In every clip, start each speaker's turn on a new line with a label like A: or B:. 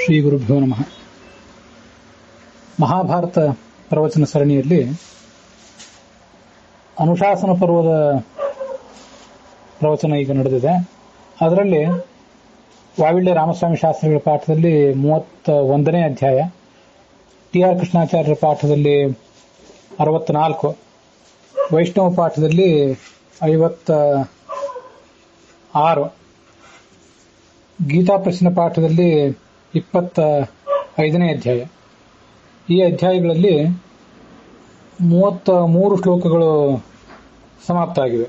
A: ಶ್ರೀ ಗುರುಭ್ಯೋ ನಮಃ. ಮಹಾಭಾರತ ಪ್ರವಚನ ಸರಣಿಯಲ್ಲಿ ಅನುಶಾಸನ ಪರ್ವದ ಪ್ರವಚನ ಈಗ ನಡೆದಿದೆ. ಅದರಲ್ಲಿ ವಾವಿಳ್ಯ ರಾಮಸ್ವಾಮಿ ಶಾಸ್ತ್ರಿಗಳ ಪಾಠದಲ್ಲಿ 31ನೇ ಅಧ್ಯಾಯ, ಟಿ ಆರ್ ಕೃಷ್ಣಾಚಾರ್ಯರ ಪಾಠದಲ್ಲಿ 64, ವೈಷ್ಣವ ಪಾಠದಲ್ಲಿ 56, ಗೀತಾ ಪ್ರಶ್ನ ಪಾಠದಲ್ಲಿ 25ನೇ ಅಧ್ಯಾಯ. ಈ ಅಧ್ಯಾಯಗಳಲ್ಲಿ 33 ಶ್ಲೋಕಗಳು ಸಮಾಪ್ತ ಆಗಿವೆ.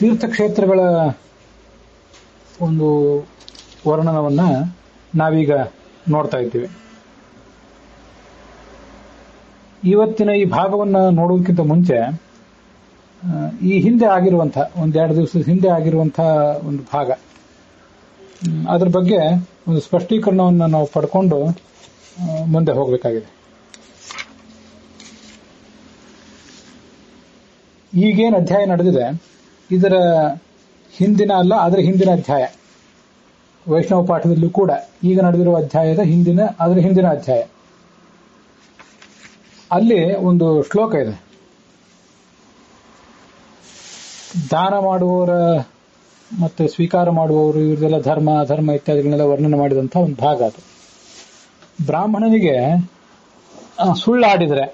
A: ತೀರ್ಥಕ್ಷೇತ್ರಗಳ ಒಂದು ವರ್ಣನವನ್ನ ನಾವೀಗ ನೋಡ್ತಾ ಇದ್ದೀವಿ. ಇವತ್ತಿನ ಈ ಭಾಗವನ್ನು ನೋಡುವುದಕ್ಕಿಂತ ಮುಂಚೆ ಈ ಹಿಂದೆ ಆಗಿರುವಂತಹ 1-2 ದಿವಸದ ಹಿಂದೆ ಆಗಿರುವಂತಹ ಒಂದು ಭಾಗ, ಅದರ ಬಗ್ಗೆ ಒಂದು ಸ್ಪಷ್ಟೀಕರಣವನ್ನು ನಾವು ಪಡ್ಕೊಂಡು ಮುಂದೆ ಹೋಗಬೇಕಾಗಿದೆ. ಈಗೇನು ಅಧ್ಯಾಯ ನಡೆದಿದೆ ಇದರ ಹಿಂದಿನ ಅಲ್ಲ, ಅದರ ಹಿಂದಿನ ಅಧ್ಯಾಯ. ವೈಷ್ಣವ ಪಾಠದಲ್ಲೂ ಕೂಡ ಈಗ ನಡೆದಿರುವ ಅಧ್ಯಾಯದ ಅದರ ಹಿಂದಿನ ಅಧ್ಯಾಯ. ಅಲ್ಲಿ ಒಂದು ಶ್ಲೋಕ ಇದೆ. ದಾನ ಮಾಡುವವರ ಮತ್ತೆ ಸ್ವೀಕಾರ ಮಾಡುವವರು ಇವರೆಲ್ಲ ಧರ್ಮ ಅಧರ್ಮ ಇತ್ಯಾದಿಗಳನ್ನೆಲ್ಲ ವರ್ಣನೆ ಮಾಡಿದಂತಹ ಒಂದು ಭಾಗ ಅದು. ಬ್ರಾಹ್ಮಣನಿಗೆ ಸುಳ್ಳಾಡಿದರೆ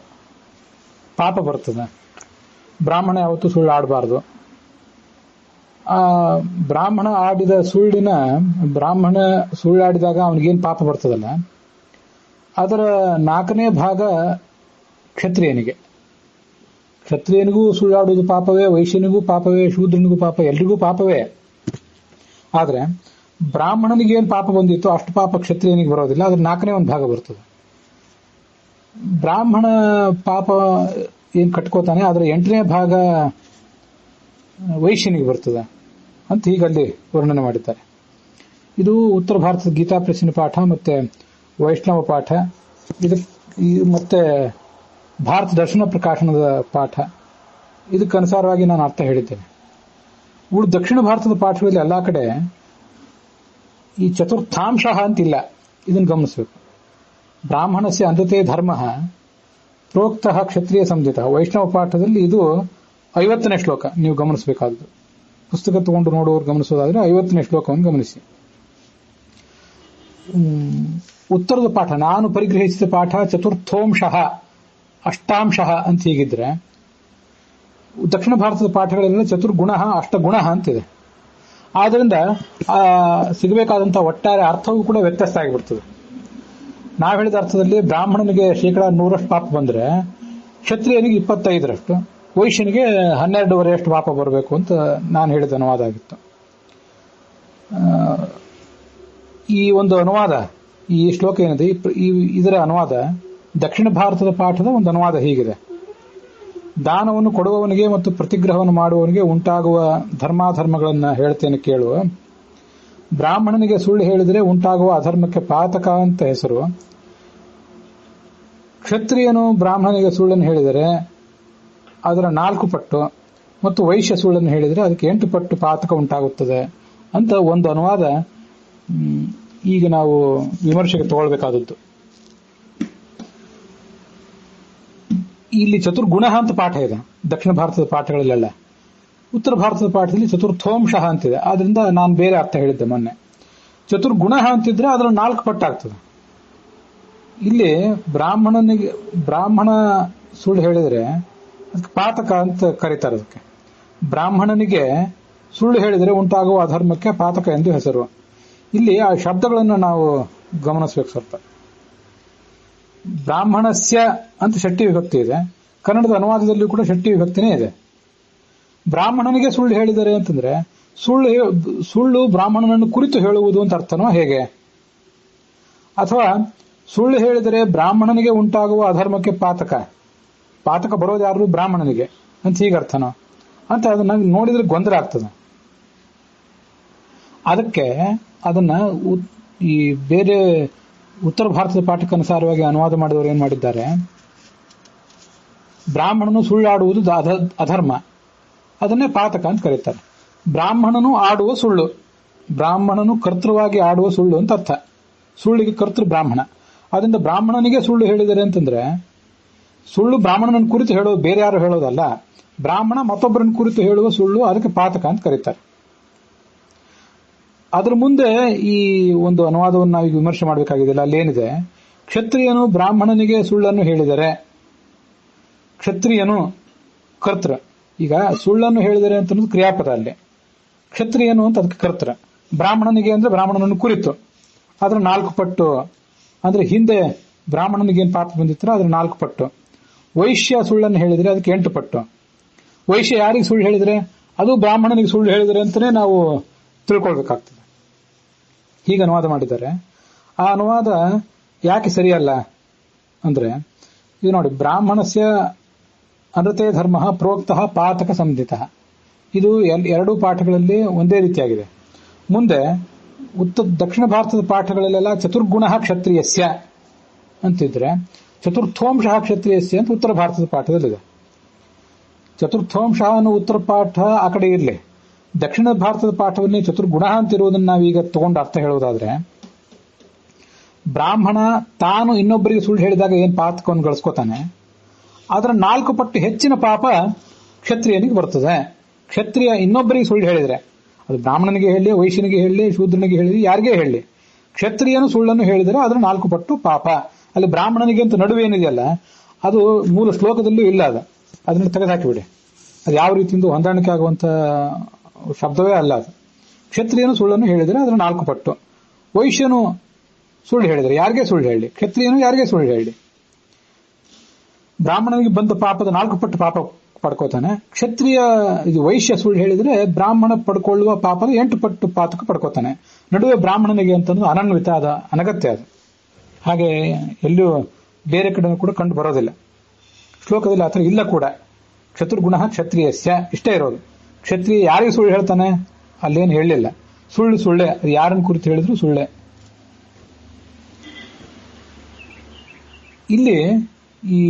A: ಪಾಪ ಬರ್ತದೆ. ಬ್ರಾಹ್ಮಣ ಯಾವತ್ತೂ ಸುಳ್ಳಾಡಬಾರ್ದು. ಬ್ರಾಹ್ಮಣ ಸುಳ್ಳಾಡಿದಾಗ ಅವನಿಗೇನು ಪಾಪ ಬರ್ತದಲ್ಲ, ಅದರ 4ನೇ ಭಾಗ ಕ್ಷತ್ರಿಯನಿಗೆ. ಕ್ಷತ್ರಿಯನಿಗೂ ಸುಳ್ಳಾಡುವುದು ಪಾಪವೇ, ವೈಶ್ಯನಿಗೂ ಪಾಪವೇ, ಶೂದ್ರನಿಗೂ ಪಾಪ, ಎಲ್ರಿಗೂ ಪಾಪವೇ. ಆದ್ರೆ ಬ್ರಾಹ್ಮಣನಿಗೆ ಏನು ಪಾಪ ಬಂದಿತ್ತು ಅಷ್ಟು ಪಾಪ ಕ್ಷತ್ರಿಯನಿಗೆ ಬರೋದಿಲ್ಲ. ಅದ್ರ 4ನೇ ಒಂದು ಭಾಗ ಬರ್ತದೆ. ಬ್ರಾಹ್ಮಣ ಪಾಪ ಏನ್ ಕಟ್ಕೋತಾನೆ ಅದರ 8ನೇ ಭಾಗ ವೈಶ್ಯನಿಗೆ ಬರ್ತದೆ ಅಂತ ಹೀಗಲ್ಲಿ ವರ್ಣನೆ ಮಾಡಿದ್ದಾರೆ. ಇದು ಉತ್ತರ ಭಾರತದ ಗೀತಾ ಪ್ರಶ್ನೆ ಪಾಠ ಮತ್ತೆ ವೈಷ್ಣವ ಪಾಠ, ಮತ್ತೆ ಭಾರತ ದರ್ಶನ ಪ್ರಕಾಶನದ ಪಾಠ. ಇದಕ್ಕನುಸಾರವಾಗಿ ನಾನು ಅರ್ಥ ಹೇಳಿದ್ದೇನೆ. ದಕ್ಷಿಣ ಭಾರತದ ಪಾಠಗಳಲ್ಲಿ ಎಲ್ಲಾ ಕಡೆ ಈ ಚತುರ್ಥಾಂಶ ಅಂತಿಲ್ಲ, ಇದನ್ನು ಗಮನಿಸಬೇಕು. ಬ್ರಾಹ್ಮಣಸ್ಯ ಅಂಧತೆ ಧರ್ಮ ಪ್ರೋಕ್ತ ಕ್ಷತ್ರಿಯ ಸಂಹಿತ. ವೈಷ್ಣವ ಪಾಠದಲ್ಲಿ ಇದು 50ನೇ ಶ್ಲೋಕ ನೀವು ಗಮನಿಸಬೇಕಾದ್ದು. ಪುಸ್ತಕ ತಗೊಂಡು ನೋಡುವವರು ಗಮನಿಸೋದಾದ್ರೆ 50ನೇ ಶ್ಲೋಕವನ್ನು ಗಮನಿಸಿ. ಉತ್ತರದ ಪಾಠ ನಾನು ಪರಿಗ್ರಹಿಸಿದ ಪಾಠ ಚತುರ್ಥೋಂಶಃ ಅಷ್ಟಾಂಶಃ ಅಂತ ಹೀಗಿದ್ರೆ, ದಕ್ಷಿಣ ಭಾರತದ ಪಾಠಗಳೆಲ್ಲ ಚತುರ್ಗುಣ ಅಷ್ಟಗುಣ ಅಂತಿದೆ. ಆದ್ರಿಂದ ಸಿಗಬೇಕಾದಂತಹ ಒಟ್ಟಾರೆ ಅರ್ಥವೂ ಕೂಡ ವ್ಯತ್ಯಾಸ ಆಗಿಬಿಡ್ತದೆ. ನಾವು ಹೇಳಿದ ಅರ್ಥದಲ್ಲಿ ಬ್ರಾಹ್ಮಣನಿಗೆ 100% ಪಾಪ ಬಂದ್ರೆ ಕ್ಷತ್ರಿಯನಿಗೆ 25%, ವೈಶ್ಯನಿಗೆ 12.5% ಪಾಪ ಬರಬೇಕು ಅಂತ ನಾನು ಹೇಳಿದ ಅನುವಾದ ಆಗಿತ್ತು. ಈ ಒಂದು ಅನುವಾದ, ಈ ಶ್ಲೋಕ ಏನಿದೆ ಇದರ ಅನುವಾದ ದಕ್ಷಿಣ ಭಾರತದ ಪಾಠದ ಒಂದು ಅನುವಾದ ಹೀಗಿದೆ. ದಾನವನ್ನು ಕೊಡುವವನಿಗೆ ಮತ್ತು ಪ್ರತಿಗ್ರಹವನ್ನು ಮಾಡುವವನಿಗೆ ಉಂಟಾಗುವ ಧರ್ಮಾಧರ್ಮಗಳನ್ನು ಹೇಳ್ತೇನೆ ಕೇಳುವ. ಬ್ರಾಹ್ಮಣನಿಗೆ ಸುಳ್ಳು ಹೇಳಿದರೆ ಉಂಟಾಗುವ ಅಧರ್ಮಕ್ಕೆ ಪಾತಕ ಅಂತ ಹೆಸರು. ಕ್ಷತ್ರಿಯನು ಬ್ರಾಹ್ಮಣನಿಗೆ ಸುಳ್ಳನ್ನು ಹೇಳಿದರೆ ಅದರ 4 ಪಟ್ಟು ಮತ್ತು ವೈಶ್ಯ ಸುಳ್ಳನ್ನು ಹೇಳಿದರೆ ಅದಕ್ಕೆ 8 ಪಟ್ಟು ಪಾತಕ ಉಂಟಾಗುತ್ತದೆ ಅಂತ ಒಂದು ಅನುವಾದ ಈಗ ನಾವು ವಿಮರ್ಶೆಗೆ ತಗೊಳ್ಬೇಕಾದದ್ದು. ಇಲ್ಲಿ ಚತುರ್ಗುಣ ಅಂತ ಪಾಠ ಇದೆ ದಕ್ಷಿಣ ಭಾರತದ ಪಾಠಗಳಲ್ಲೆಲ್ಲ. ಉತ್ತರ ಭಾರತದ ಪಾಠದಲ್ಲಿ ಚತುರ್ಥೋಂಶ ಅಂತಿದೆ. ಆದ್ರಿಂದ ನಾನು ಬೇರೆ ಅರ್ಥ ಹೇಳಿದ್ದೆ ಮೊನ್ನೆ. ಚತುರ್ಗುಣ ಅಂತಿದ್ರೆ ಅದರ 4 ಪಟ್ಟು ಆಗ್ತದೆ. ಇಲ್ಲಿ ಬ್ರಾಹ್ಮಣ ಸುಳ್ಳು ಹೇಳಿದರೆ ಅದಕ್ಕೆ ಪಾತಕ ಅಂತ ಕರೀತಾರೆ. ಅದಕ್ಕೆ ಬ್ರಾಹ್ಮಣನಿಗೆ ಸುಳ್ಳು ಹೇಳಿದರೆ ಉಂಟಾಗುವ ಅಧರ್ಮಕ್ಕೆ ಪಾತಕ ಎಂದು ಹೆಸರು. ಇಲ್ಲಿ ಆ ಶಬ್ದಗಳನ್ನು ನಾವು ಗಮನಿಸಬೇಕು ಸ್ವಲ್ಪ. ಬ್ರಾಹ್ಮಣಸ್ಯ ಅಂತ ಷಷ್ಠಿ ವಿಭಕ್ತಿ ಇದೆ. ಕನ್ನಡದ ಅನುವಾದದಲ್ಲೂ ಕೂಡ ಷಷ್ಠಿ ವಿಭಕ್ತಿನೇ ಇದೆ. ಬ್ರಾಹ್ಮಣನಿಗೆ ಸುಳ್ಳು ಹೇಳಿದರೆ ಅಂತಂದ್ರೆ ಸುಳ್ಳು ಬ್ರಾಹ್ಮಣನನ್ನು ಕುರಿತು ಹೇಳುವುದು ಅಂತ ಅರ್ಥನೋ ಹೇಗೆ? ಅಥವಾ ಸುಳ್ಳು ಹೇಳಿದರೆ ಬ್ರಾಹ್ಮಣನಿಗೆ ಉಂಟಾಗುವ ಅಧರ್ಮಕ್ಕೆ ಪಾತಕ ಬರೋದು ಯಾರು? ಬ್ರಾಹ್ಮಣನಿಗೆ ಅಂತ ಹೀಗೆ ಅರ್ಥನೋ ಅಂತ ಅದನ್ನ ನೋಡಿದ್ರೆ ಗೊಂದಲ ಆಗ್ತದೆ. ಅದಕ್ಕೆ ಅದನ್ನ ಈ ಬೇರೆ ಉತ್ತರ ಭಾರತದ ಪಾಠಕ್ಕನುಸಾರವಾಗಿ ಅನುವಾದ ಮಾಡಿದವರು ಏನ್ ಮಾಡಿದ್ದಾರೆ, ಬ್ರಾಹ್ಮಣನು ಸುಳ್ಳಾಡುವುದು ಅಧರ್ಮ, ಅದನ್ನೇ ಪಾತಕ ಅಂತ ಕರೀತಾರೆ. ಬ್ರಾಹ್ಮಣನು ಆಡುವ ಸುಳ್ಳು, ಬ್ರಾಹ್ಮಣನು ಕರ್ತೃವಾಗಿ ಆಡುವ ಸುಳ್ಳು ಅಂತ ಅರ್ಥ. ಸುಳ್ಳಿಗೆ ಕರ್ತೃ ಬ್ರಾಹ್ಮಣ. ಅದರಿಂದ ಬ್ರಾಹ್ಮಣನಿಗೆ ಸುಳ್ಳು ಹೇಳಿದರೆ ಅಂತಂದ್ರೆ ಸುಳ್ಳು ಬ್ರಾಹ್ಮಣನ ಕುರಿತು ಹೇಳೋದು, ಬೇರೆ ಯಾರು ಹೇಳೋದಲ್ಲ, ಬ್ರಾಹ್ಮಣ ಮತ್ತೊಬ್ಬರನ್ನ ಕುರಿತು ಹೇಳುವ ಸುಳ್ಳು, ಅದಕ್ಕೆ ಪಾತಕ ಅಂತ ಕರೀತಾರೆ. ಅದ್ರ ಮುಂದೆ ಈ ಒಂದು ಅನುವಾದವನ್ನು ನಾವೀಗ ವಿಮರ್ಶೆ ಮಾಡಬೇಕಾಗಿದ್ದಿಲ್ಲ. ಅಲ್ಲೇನಿದೆ, ಕ್ಷತ್ರಿಯನು ಬ್ರಾಹ್ಮಣನಿಗೆ ಸುಳ್ಳನ್ನು ಹೇಳಿದರೆ, ಕ್ಷತ್ರಿಯನು ಕರ್ತೃ. ಈಗ ಸುಳ್ಳನ್ನು ಹೇಳಿದರೆ ಅಂತ ಕ್ರಿಯಾಪದ, ಅಲ್ಲಿ ಕ್ಷತ್ರಿಯನು ಅಂತ ಅದಕ್ಕೆ ಕರ್ತೃ. ಬ್ರಾಹ್ಮಣನಿಗೆ ಅಂದ್ರೆ ಬ್ರಾಹ್ಮಣನನ್ನು ಕುರಿತು, ಅದ್ರ 4 ಪಟ್ಟು. ಅಂದ್ರೆ ಹಿಂದೆ ಬ್ರಾಹ್ಮಣನಿಗೆ ಏನು ಪಾಪ ಬಂದಿತ್ತು ಅದ್ರ 4 ಪಟ್ಟು. ವೈಶ್ಯ ಸುಳ್ಳನ್ನು ಹೇಳಿದರೆ ಅದಕ್ಕೆ 8 ಪಟ್ಟು. ವೈಶ್ಯ ಯಾರಿಗೆ ಸುಳ್ಳು ಹೇಳಿದರೆ ಅದು ಬ್ರಾಹ್ಮಣನಿಗೆ ಸುಳ್ಳು ಹೇಳಿದರೆ ಅಂತಾನೆ ನಾವು ತಿಳ್ಕೊಳ್ಬೇಕಾಗ್ತದೆ. ಹೀಗೆ ಅನುವಾದ ಮಾಡಿದ್ದಾರೆ. ಆ ಅನುವಾದ ಯಾಕೆ ಸರಿಯಲ್ಲ ಅಂದ್ರೆ, ಇದು ನೋಡಿ, ಬ್ರಾಹ್ಮಣಸ್ಯ ಅನೃತೆ ಧರ್ಮ ಪ್ರೋಕ್ತಃ ಪಾತಕ ಸಂಧಿತ. ಇದು ಎರಡೂ ಪಾಠಗಳಲ್ಲಿ ಒಂದೇ ರೀತಿಯಾಗಿದೆ. ಮುಂದೆ ದಕ್ಷಿಣ ಭಾರತದ ಪಾಠಗಳಲ್ಲೆಲ್ಲ ಚತುರ್ಗುಣ ಕ್ಷತ್ರಿಯಸ್ಯ ಅಂತಿದ್ರೆ ಚತುರ್ಥೋಂಶ ಕ್ಷತ್ರಿಯಸ್ಯ ಅಂತ ಉತ್ತರ ಭಾರತದ ಪಾಠದಲ್ಲಿದೆ. ಚತುರ್ಥೋಂಶ ಅನ್ನೋ ಉತ್ತರ ಪಾಠ ಆ ಕಡೆ ಇರಲಿ, ದಕ್ಷಿಣ ಭಾರತದ ಪಾಠವನ್ನೇ ಚತುರ್ಗುಣ ಅಂತಿರುವುದನ್ನು ನಾವೀಗ ತಗೊಂಡು ಅರ್ಥ ಹೇಳೋದಾದ್ರೆ, ಬ್ರಾಹ್ಮಣ ತಾನು ಇನ್ನೊಬ್ಬರಿಗೆ ಸುಳ್ಳು ಹೇಳಿದಾಗ ಏನ್ ಪಾತಕವನ್ನು ಗಳಿಸ್ಕೋತಾನೆ, ಅದರ 4 ಪಟ್ಟು ಹೆಚ್ಚಿನ ಪಾಪ ಕ್ಷತ್ರಿಯನಿಗೆ ಬರ್ತದೆ. ಕ್ಷತ್ರಿಯ ಇನ್ನೊಬ್ಬರಿಗೆ ಸುಳ್ಳು ಹೇಳಿದ್ರೆ, ಅದು ಬ್ರಾಹ್ಮಣನಿಗೆ ಹೇಳಿ, ವೈಶ್ಯನಿಗೆ ಹೇಳಿ, ಶೂದ್ರನಿಗೆ ಹೇಳಿ, ಯಾರಿಗೇ ಹೇಳಿ, ಕ್ಷತ್ರಿಯನು ಸುಳ್ಳನ್ನು ಹೇಳಿದರೆ ಅದರ 4 ಪಟ್ಟು ಪಾಪ. ಅಲ್ಲಿ ಬ್ರಾಹ್ಮಣನಿಗೆ ಅಂತ ನಡುವೆ ಏನಿದೆಯಲ್ಲ, ಅದು ಮೂಲ ಶ್ಲೋಕದಲ್ಲೂ ಇಲ್ಲ. ಅದನ್ನ ತೆಗೆದುಹಾಕಿಬಿಡಿ. ಅದು ಯಾವ ರೀತಿಯಿಂದ ಹೊಂದಾಣಿಕೆ ಆಗುವಂತ ಶಬ್ದವೇ ಅಲ್ಲ ಅದು. ಕ್ಷತ್ರಿಯನು ಸುಳ್ಳನ್ನು ಹೇಳಿದರೆ ಅದರ 4 ಪಟ್ಟು. ವೈಶ್ಯನು ಸುಳ್ಳು ಹೇಳಿದರೆ ಯಾರಿಗೆ ಸುಳ್ಳು ಹೇಳಿ, ಕ್ಷತ್ರಿಯನು ಯಾರಿಗೆ ಸುಳ್ಳು ಹೇಳಿ, ಬ್ರಾಹ್ಮಣನಿಗೆ ಬಂದ ಪಾಪದ 4 ಪಟ್ಟು ಪಾಪ ಪಡ್ಕೋತಾನೆ. ಕ್ಷತ್ರಿಯ ಇದು ವೈಶ್ಯ ಸುಳ್ಳು ಹೇಳಿದ್ರೆ ಬ್ರಾಹ್ಮಣ ಪಡ್ಕೊಳ್ಳುವ ಪಾಪದ 8 ಪಟ್ಟು ಪಾತಕ ಪಡ್ಕೋತಾನೆ. ನಡುವೆ ಬ್ರಾಹ್ಮಣನಿಗೆ ಅಂತಂದು ಅನನ್ವಿತ, ಅದ ಅನಗತ್ಯ ಅದು. ಹಾಗೆ ಎಲ್ಲೂ ಬೇರೆ ಕಡೆ ಕೂಡ ಕಂಡು ಬರೋದಿಲ್ಲ. ಶ್ಲೋಕದಲ್ಲಿ ಆತರ ಇಲ್ಲ ಕೂಡ. ಚತುರ್ಗುಣ ಕ್ಷತ್ರಿಯಸ್ಯ ಇಷ್ಟೇ ಇರೋದು. ಕ್ಷತ್ರಿಯ ಯಾರಿಗೆ ಸುಳ್ಳು ಹೇಳ್ತಾನೆ ಅಲ್ಲೇನು ಹೇಳಲಿಲ್ಲ. ಸುಳ್ಳು ಸುಳ್ಳೆ, ಅದು ಯಾರನ್ನು ಕುರಿತು ಹೇಳಿದ್ರು ಸುಳ್ಳೆ. ಇಲ್ಲಿ ಈ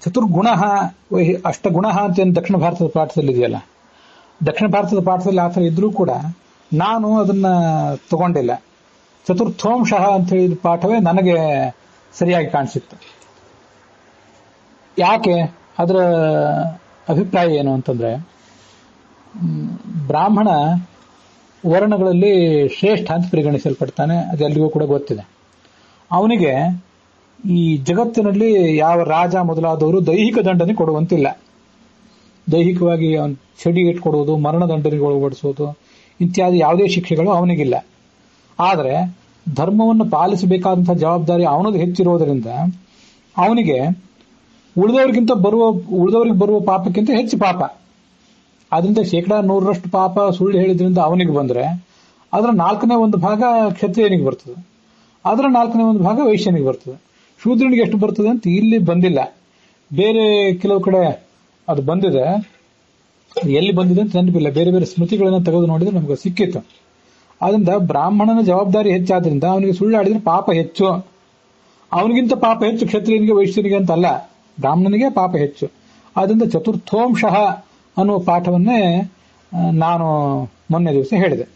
A: ಚತುರ್ಗುಣ ಅಷ್ಟಗುಣ ಅಂತ ದಕ್ಷಿಣ ಭಾರತದ ಪಾಠದಲ್ಲಿ ಇದೆಯಲ್ಲ, ದಕ್ಷಿಣ ಭಾರತದ ಪಾಠದಲ್ಲಿ ಆತರ ಇದ್ರೂ ಕೂಡ ನಾನು ಅದನ್ನ ತಗೊಂಡಿಲ್ಲ. ಚತುರ್ಥೋಂಶ ಅಂತ ಹೇಳಿದ ಪಾಠವೇ ನನಗೆ ಸರಿಯಾಗಿ ಕಾಣಿಸಿತ್ತು. ಯಾಕೆ, ಅದರ ಅಭಿಪ್ರಾಯ ಏನು ಅಂತಂದ್ರೆ, ಬ್ರಾಹ್ಮಣ ವರ್ಣಗಳಲ್ಲಿ ಶ್ರೇಷ್ಠ ಅಂತ ಪರಿಗಣಿಸಲ್ಪಡ್ತಾನೆ, ಅದೆಲ್ಲರಿಗೂ ಕೂಡ ಗೊತ್ತಿದೆ. ಅವನಿಗೆ ಈ ಜಗತ್ತಿನಲ್ಲಿ ಯಾವ ರಾಜ ಮೊದಲಾದವರು ದೈಹಿಕ ದಂಡನೆ ಕೊಡುವಂತಿಲ್ಲ. ದೈಹಿಕವಾಗಿ ಅವನು ಚಡಿ ಇಟ್ಕೊಡುವುದು, ಮರಣ ದಂಡನೆಗೆ ಒಳಪಡಿಸುವುದು ಇತ್ಯಾದಿ ಯಾವುದೇ ಶಿಕ್ಷೆಗಳು ಅವನಿಗಿಲ್ಲ. ಆದರೆ ಧರ್ಮವನ್ನು ಪಾಲಿಸಬೇಕಾದಂತಹ ಜವಾಬ್ದಾರಿ ಅವನದು ಹೆಚ್ಚಿರೋದರಿಂದ ಅವನಿಗೆ ಉಳಿದವರಿಗೆ ಬರುವ ಪಾಪಕ್ಕಿಂತ ಹೆಚ್ಚು ಪಾಪ. ಅದರಿಂದ 100% ಪಾಪ ಸುಳ್ಳು ಹೇಳಿದ್ರಿಂದ ಅವನಿಗೆ ಬಂದ್ರೆ ಅದರ 1/4 ಭಾಗ ಕ್ಷತ್ರಿಯನಿಗೆ ಬರ್ತದೆ, ಅದರ 1/4 ಭಾಗ ವೈಶ್ಯನಿಗೆ ಬರ್ತದೆ. ಶೂದ್ರನಿಗೆ ಎಷ್ಟು ಬರ್ತದೆ ಅಂತ ಇಲ್ಲಿ ಬಂದಿಲ್ಲ. ಬೇರೆ ಕೆಲವು ಕಡೆ ಅದು ಬಂದಿದೆ, ಎಲ್ಲಿ ಬಂದಿದೆ ಅಂತ ನೆನಪಿಲ್ಲ. ಬೇರೆ ಬೇರೆ ಸ್ಮೃತಿಗಳನ್ನು ತೆಗೆದು ನೋಡಿದ್ರೆ ನಮ್ಗೆ ಸಿಕ್ಕಿತ್ತು. ಆದ್ರಿಂದ ಬ್ರಾಹ್ಮಣನ ಜವಾಬ್ದಾರಿ ಹೆಚ್ಚಾದ್ರಿಂದ ಅವನಿಗೆ ಸುಳ್ಳಾಡಿದ್ರೆ ಪಾಪ ಹೆಚ್ಚು. ಅವನಿಗಿಂತ ಪಾಪ ಹೆಚ್ಚು ಕ್ಷತ್ರಿಯನಿಗೆ ವೈಶ್ಯನಿಗೆ ಅಂತಲ್ಲ, ಬ್ರಾಹ್ಮಣನಿಗೆ ಪಾಪ ಹೆಚ್ಚು. ಆದ್ರಿಂದ ಚತುರ್ಥೋಂಶ ಅನ್ನುವ ಪಾಠವನ್ನೇ ನಾನು ಮೊನ್ನೆ ದಿವಸ ಹೇಳಿದೆ.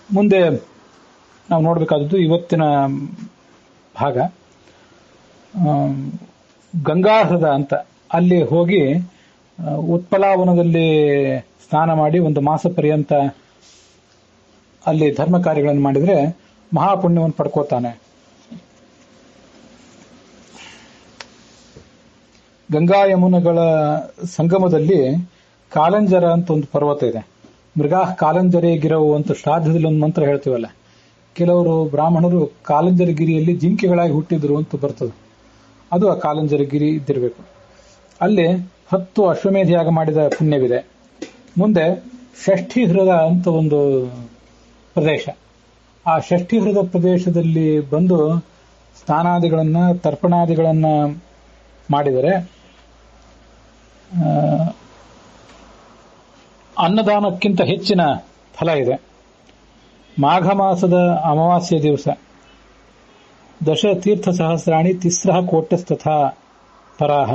A: ಮುಂದೆ ನಾವು ನೋಡಬೇಕಾದದ್ದು ಇವತ್ತಿನ ಭಾಗ ಗಂಗಾಹೃದ ಅಂತ. ಅಲ್ಲಿ ಹೋಗಿ ಉತ್ಪಲಾವನದಲ್ಲಿ ಸ್ನಾನ ಮಾಡಿ 1 ಮಾಸ ಪರ್ಯಂತ ಅಲ್ಲಿ ಧರ್ಮ ಕಾರ್ಯಗಳನ್ನು ಮಾಡಿದ್ರೆ ಮಹಾಪುಣ್ಯವನ್ನು ಪಡ್ಕೋತಾನೆ. ಗಂಗಾ ಯಮುನಗಳ ಸಂಗಮದಲ್ಲಿ ಕಾಲಂಜರ ಅಂತ ಒಂದು ಪರ್ವತ ಇದೆ. ಮೃಗಾ ಕಾಲಂಜರೇ ಗಿರವು ಅಂತ ಶ್ರಾದ್ದದಲ್ಲಿ ಒಂದು ಮಂತ್ರ ಹೇಳ್ತೀವಲ್ಲ, ಕೆಲವರು ಬ್ರಾಹ್ಮಣರು ಕಾಲಂಜರಗಿರಿಯಲ್ಲಿ ಜಿಂಕೆಗಳಾಗಿ ಹುಟ್ಟಿದ್ರು ಅಂತ ಬರ್ತದೆ. ಅದು ಆ ಕಾಲಂಜರಗಿರಿ ಇದ್ದಿರಬೇಕು. ಅಲ್ಲಿ 10 ಅಶ್ವಮೇಧ ಯಾಗ ಮಾಡಿದ ಪುಣ್ಯವಿದೆ. ಮುಂದೆ ಷಷ್ಠಿ ಹೃದ ಅಂತ ಒಂದು ಪ್ರದೇಶ. ಆ ಷಷ್ಠಿ ಹೃದ ಪ್ರದೇಶದಲ್ಲಿ ಬಂದು ಸ್ನಾನಾದಿಗಳನ್ನ ತರ್ಪಣಾದಿಗಳನ್ನ ಮಾಡಿದರೆ ಅನ್ನದಾನಕ್ಕಿಂತ ಹೆಚ್ಚಿನ ಫಲ ಇದೆ. ಮಾಘ ಮಾಸದ ಅಮಾವಾಸ್ಯ ದಿವಸ 10 ತೀರ್ಥ ಸಹಸ್ರಾಣಿ 3 ಕೋಟ್ಯಸ್ತಥಾ ಪರಾಹ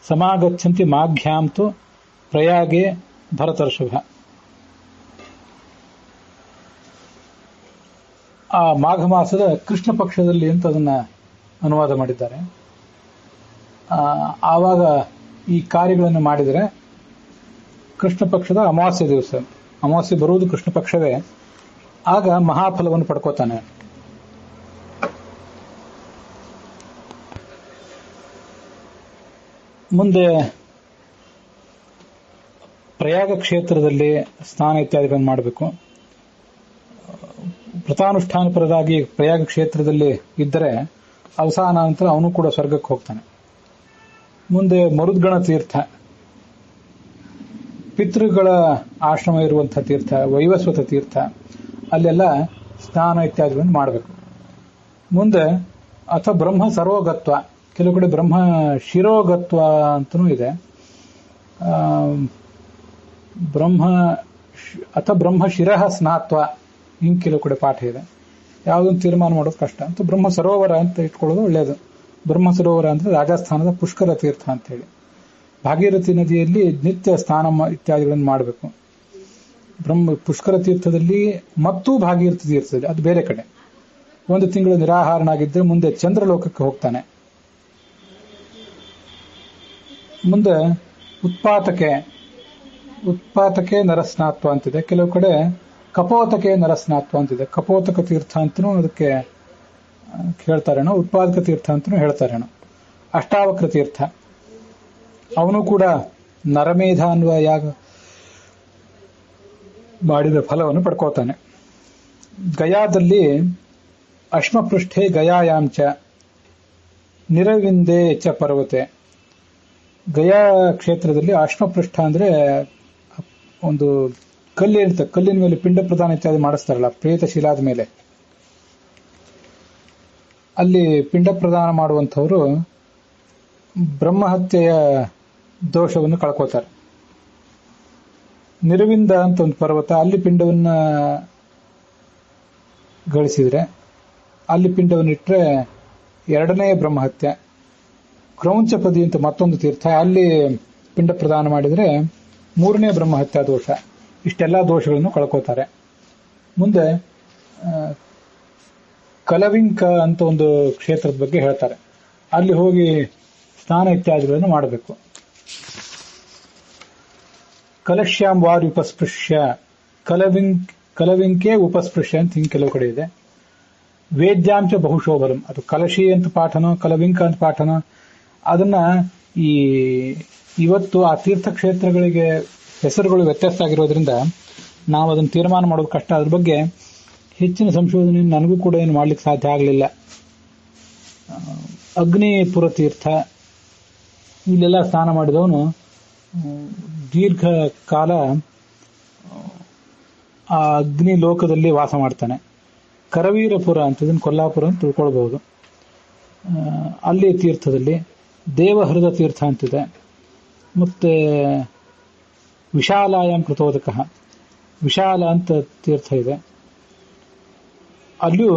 A: ಸಮಾಗಚ್ಚಂತಿ ಮಾಘ್ಯಾಂತು ಪ್ರಯಾಗೆ ಭರತರ್ಷಭ. ಆ ಮಾಘ ಮಾಸದ ಕೃಷ್ಣ ಪಕ್ಷದಲ್ಲಿ ಅಂತ ಅದನ್ನ ಅನುವಾದ ಮಾಡಿದ್ದಾರೆ. ಆವಾಗ ಈ ಕಾರ್ಯಗಳನ್ನು ಮಾಡಿದರೆ ಕೃಷ್ಣ ಪಕ್ಷದ ಅಮಾವಾಸ್ಯೆ ದಿವಸ, ಅಮಾವಾಸ್ಯೆ ಬರುವುದು ಕೃಷ್ಣ ಪಕ್ಷವೇ, ಆಗ ಮಹಾಫಲವನ್ನು ಪಡ್ಕೋತಾನೆ. ಮುಂದೆ ಪ್ರಯಾಗ ಕ್ಷೇತ್ರದಲ್ಲಿ ಸ್ನಾನ ಇತ್ಯಾದಿಗಳನ್ನು ಮಾಡಬೇಕು. ವ್ರತಾನುಷ್ಠಾನಪರರಾಗಿ ಪ್ರಯಾಗ ಕ್ಷೇತ್ರದಲ್ಲಿ ಇದ್ದರೆ ಅವಸಾನ ನಂತರ ಅವನು ಕೂಡ ಸ್ವರ್ಗಕ್ಕೆ ಹೋಗ್ತಾನೆ. ಮುಂದೆ ಮರುದ್ಗಣ ತೀರ್ಥ, ಪಿತೃಗಳ ಆಶ್ರಮ ಇರುವಂತಹ ತೀರ್ಥ, ವೈವಸ್ವತ ತೀರ್ಥ, ಅಲ್ಲೆಲ್ಲ ಸ್ನಾನ ಇತ್ಯಾದಿಗಳನ್ನು ಮಾಡಬೇಕು. ಮುಂದೆ ಬ್ರಹ್ಮ ಸರೋಗತ್ವ, ಕೆಲವು ಕಡೆ ಬ್ರಹ್ಮ ಶಿರೋಗತ್ವ ಅಂತನೂ ಇದೆ. ಬ್ರಹ್ಮ ಶಿರಃ ಸ್ನಾತ್ವ, ಹಿಂಗೆ ಕೆಲವು ಕಡೆ ಪಾಠ ಇದೆ. ಯಾವುದನ್ನು ತೀರ್ಮಾನ ಮಾಡೋದು ಕಷ್ಟ ಅಂತ ಬ್ರಹ್ಮ ಸರೋವರ ಅಂತ ಇಟ್ಕೊಳ್ಳೋದು ಒಳ್ಳೆಯದು. ಬ್ರಹ್ಮ ಸರೋವರ ಅಂದ್ರೆ ರಾಜಸ್ಥಾನದ ಪುಷ್ಕರ ತೀರ್ಥ ಅಂತೇಳಿ. ಭಾಗೀರಥಿ ನದಿಯಲ್ಲಿ ನಿತ್ಯ ಸ್ನಾನ ಇತ್ಯಾದಿಗಳನ್ನು ಮಾಡಬೇಕು. ಪುಷ್ಕರ ತೀರ್ಥದಲ್ಲಿ ಮತ್ತು ಭಾಗೀರಥಿ ತೀರ್ಥದಲ್ಲಿ, ಅದು ಬೇರೆ ಕಡೆ. 1 ತಿಂಗಳು ನಿರಾಹಾರನಾಗಿದ್ದರೆ ಮುಂದೆ ಚಂದ್ರಲೋಕಕ್ಕೆ ಹೋಗ್ತಾನೆ. ಮುಂದೆ ಉತ್ಪಾತಕೆ ನರಸ್ನಾತ್ವ ಅಂತಿದೆ, ಕೆಲವು ಕಡೆ ಕಪೋತಕೆ ನರಸ್ನಾತ್ವ ಅಂತಿದೆ. ಕಪೋತಕ ತೀರ್ಥ ಅಂತನೂ ಅದಕ್ಕೆ ಹೇಳ್ತಾರೇನೋ, ಉತ್ಪಾದಕ ತೀರ್ಥ ಅಂತನೂ ಹೇಳ್ತಾರೇನೋ. ಅಷ್ಟಾವಕ್ರ ತೀರ್ಥ, ಅವನು ಕೂಡ ನರಮೇಧ ಅನ್ನುವ ಯಾಗ ಮಾಡಿದ ಫಲವನ್ನು ಪಡ್ಕೋತಾನೆ. ಗಯಾದಲ್ಲಿ ಅಶ್ಮಪೃಷ್ಠೆ ಗಯಾಯಾಂಚ ನಿರವಿಂದೆ ಚ ಪರ್ವತೆ. ಗಯಾ ಕ್ಷೇತ್ರದಲ್ಲಿ ಅಶ್ಮಪೃಷ್ಠ ಅಂದ್ರೆ ಒಂದು ಕಲ್ಲಿರುತ್ತೆ, ಕಲ್ಲಿನ ಮೇಲೆ ಪಿಂಡ ಪ್ರದಾನ ಇತ್ಯಾದಿ ಮಾಡಿಸ್ತಾರಲ್ಲ, ಪ್ರೇತ ಶಿಲಾದ ಮೇಲೆ. ಅಲ್ಲಿ ಪಿಂಡ ಪ್ರದಾನ ಮಾಡುವಂಥವರು ಬ್ರಹ್ಮಹತ್ಯೆಯ ದೋಷವನ್ನು ಕಳ್ಕೋತಾರೆ. ನಿರವಿಂದ ಅಂತ ಒಂದು ಪರ್ವತ, ಅಲ್ಲಿ ಪಿಂಡವನ್ನ ಗಳಿಸಿದ್ರೆ, ಅಲ್ಲಿ ಪಿಂಡವನ್ನು ಇಟ್ಟರೆ 2ನೇ ಬ್ರಹ್ಮಹತ್ಯೆ. ಕ್ರೌಂಚಪದಿ ಅಂತ ಮತ್ತೊಂದು ತೀರ್ಥ, ಅಲ್ಲಿ ಪಿಂಡ ಪ್ರದಾನ ಮಾಡಿದರೆ 3ನೇ ಬ್ರಹ್ಮಹತ್ಯಾ ದೋಷ. ಇಷ್ಟೆಲ್ಲ ದೋಷಗಳನ್ನು ಕಳ್ಕೋತಾರೆ. ಮುಂದೆ ಕಲವಿಂಕ ಅಂತ ಒಂದು ಕ್ಷೇತ್ರದ ಬಗ್ಗೆ ಹೇಳ್ತಾರೆ. ಅಲ್ಲಿ ಹೋಗಿ ಸ್ನಾನ ಇತ್ಯಾದಿಗಳನ್ನು ಮಾಡಬೇಕು. ಕಲಶ್ಯಾಂ ವಾರಿ ಉಪಸ್ಪೃಶ್ಯ, ಕಲವಿಂಕೆ ಉಪಸ್ಪೃಶ್ಯ ಅಂತ ಹಿಂಗೆ ಕೆಲವು ಕಡೆ ಇದೆ. ವೇದ್ಯಾಂಶ ಬಹುಶೋಭರಂ, ಅದು ಕಲಶಿ ಅಂತ ಪಾಠನೋ ಕಲವಿಂಕ ಅಂತ ಪಾಠನೋ, ಅದನ್ನ ಇವತ್ತು ಆ ತೀರ್ಥಕ್ಷೇತ್ರಗಳಿಗೆ ಹೆಸರುಗಳು ವ್ಯತ್ಯಾಸ ಆಗಿರೋದ್ರಿಂದ ನಾವು ಅದನ್ನು ತೀರ್ಮಾನ ಮಾಡೋದು ಕಷ್ಟ. ಅದ್ರ ಬಗ್ಗೆ ಹೆಚ್ಚಿನ ಸಂಶೋಧನೆ ನನಗೂ ಕೂಡ ಏನು ಮಾಡ್ಲಿಕ್ಕೆ ಸಾಧ್ಯ ಆಗಲಿಲ್ಲ. ಅಗ್ನಿಪುರ ತೀರ್ಥ, ಇಲ್ಲೆಲ್ಲ ಸ್ನಾನ ಮಾಡಿದವನು ದೀರ್ಘ ಕಾಲ ಆ ಅಗ್ನಿ ಲೋಕದಲ್ಲಿ ವಾಸ ಮಾಡ್ತಾನೆ. ಕರವೀರಪುರ ಅಂತ, ಇದನ್ನು ಕೊಲ್ಲಾಪುರ ಅಂತ ತಿಳ್ಕೊಳ್ಬಹುದು. ಅಲ್ಲಿ ತೀರ್ಥದಲ್ಲಿ ದೇವಹೃದ ತೀರ್ಥ ಅಂತಿದೆ. ಮತ್ತೆ ವಿಶಾಲಾಯಂ ಕೃತೋದಕ, ವಿಶಾಲ ಅಂತ ತೀರ್ಥ ಇದೆ. ಅಲ್ಲಿಯೂ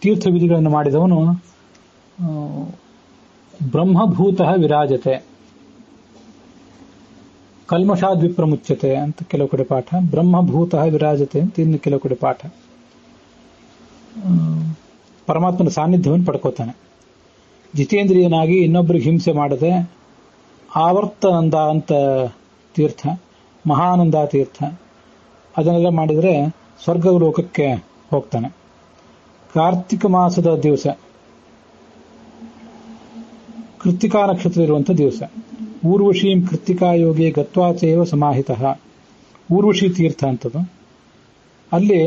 A: ತೀರ್ಥ ವಿಧಿಗಳನ್ನು ಮಾಡಿದವನು ಬ್ರಹ್ಮಭೂತ ವಿರಾಜತೆ, ಕಲ್ಮಷಾದ್ ವಿಪ್ರಮುಚ್ಯತೆ ಅಂತ ಕೆಲವು ಕಡೆ ಪಾಠ, ಬ್ರಹ್ಮಭೂತ ವಿರಾಜತೆ ಅಂತ ಇನ್ನು ಕೆಲವು ಕಡೆ ಪಾಠ. ಪರಮಾತ್ಮನ ಸಾನ್ನಿಧ್ಯವನ್ನು ಪಡ್ಕೋತಾನೆ. ಜಿತೇಂದ್ರಿಯನಾಗಿ ಇನ್ನೊಬ್ಬರಿಗೆ ಹಿಂಸೆ ಮಾಡದೆ ಆವರ್ತನಂದ ಅಂತ ತೀರ್ಥ, ಮಹಾನಂದ ತೀರ್ಥ, ಅದನ್ನೆಲ್ಲ ಮಾಡಿದರೆ ಸ್ವರ್ಗ ಲೋಕಕ್ಕೆ ಹೋಗ್ತಾನೆ. ಕಾರ್ತಿಕ ಮಾಸದ ದಿವಸ, ಕೃತ್ತಿಕಾ ನಕ್ಷತ್ರ ಇರುವಂಥ ದಿವಸ, ಊರ್ವಶೀಂ ಕೃತ್ತಿಕಾ ಯೋಗೆ ಗತ್ವಾಚೇವ ಸಮಾಹಿತ, ಊರ್ವಶಿ ತೀರ್ಥ ಅಂತದು. ಅಲ್ಲಿ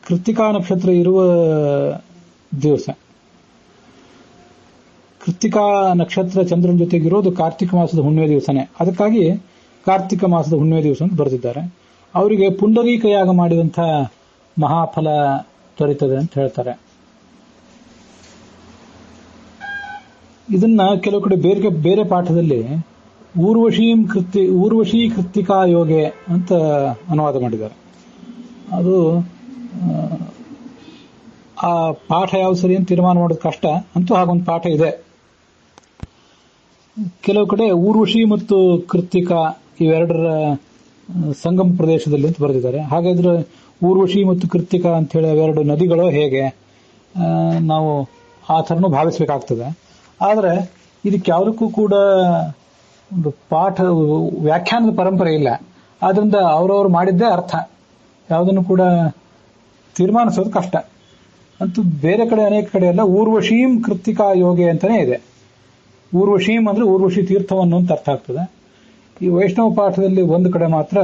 A: ಕೃತ್ತಿಕಾ ನಕ್ಷತ್ರ ಇರುವ ದಿವಸ, ಕೃತ್ತಿಕಾ ನಕ್ಷತ್ರ ಚಂದ್ರನ ಜೊತೆಗಿರೋದು ಕಾರ್ತಿಕ ಮಾಸದ ಹುಣ್ಣಿಮೆ ದಿವಸನೇ. ಅದಕ್ಕಾಗಿ ಕಾರ್ತಿಕ ಮಾಸದ ಹುಣ್ಣಿಮೆ ದಿವಸ ಅಂತ ಬರೆದಿದ್ದಾರೆ. ಅವರಿಗೆ ಪುಂಡರೀಕ ಯಾಗ ಮಾಡಿದಂಥ ಮಹಾಫಲ ದೊರೀತದೆ ಅಂತ ಹೇಳ್ತಾರೆ. ಇದನ್ನ ಕೆಲವು ಕಡೆ ಬೇರೆ ಪಾಠದಲ್ಲಿ ಊರ್ವಶೀ ಕೃತ್ತಿಕಾ ಯೋಗೆ ಅಂತ ಅನುವಾದ ಮಾಡಿದ್ದಾರೆ. ಅದು ಆ ಪಾಠ ಯಾವ ಸರಿ ಅಂತ ತೀರ್ಮಾನ ಮಾಡೋದು ಕಷ್ಟ, ಅಂತೂ ಹಾಗೊಂದು ಪಾಠ ಇದೆ. ಕೆಲವು ಕಡೆ ಊರ್ವಶಿ ಮತ್ತು ಕೃತ್ತಿಕಾ ಇವೆರಡರ ಸಂಗಮ ಪ್ರದೇಶದಲ್ಲಿ ಅಂತ ಬರೆದಿದ್ದಾರೆ. ಹಾಗಾದ್ರೆ ಊರ್ವಶಿ ಮತ್ತು ಕೃತ್ತಿಕಾ ಅಂತ ಹೇಳಿ ಅವೆರಡು ನದಿಗಳು ಹೇಗೆ, ನಾವು ಆ ಥರನೂ ಭಾವಿಸಬೇಕಾಗ್ತದೆ. ಆದರೆ ಇದಕ್ಕೆ ಯಾವುದಕ್ಕೂ ಕೂಡ ಒಂದು ಪಾಠ ವ್ಯಾಖ್ಯಾನದ ಪರಂಪರೆ ಇಲ್ಲ. ಆದ್ರಿಂದ ಅವರವರು ಮಾಡಿದ್ದೇ ಅರ್ಥ, ಯಾವುದನ್ನು ಕೂಡ ತೀರ್ಮಾನಿಸೋದು ಕಷ್ಟ. ಅಂತೂ ಬೇರೆ ಕಡೆ ಅನೇಕ ಕಡೆ ಎಲ್ಲ ಊರ್ವಶೀಂ ಕೃತ್ತಿಕಾ ಯೋಗೆ ಅಂತಾನೆ ಇದೆ. ಊರ್ವಶೀಂ ಅಂದ್ರೆ ಊರ್ವಶಿ ತೀರ್ಥವನ್ನು ಅಂತ ಅರ್ಥ ಆಗ್ತದೆ. ಈ ವೈಷ್ಣವ ಪಾಠದಲ್ಲಿ ಒಂದು ಕಡೆ ಮಾತ್ರ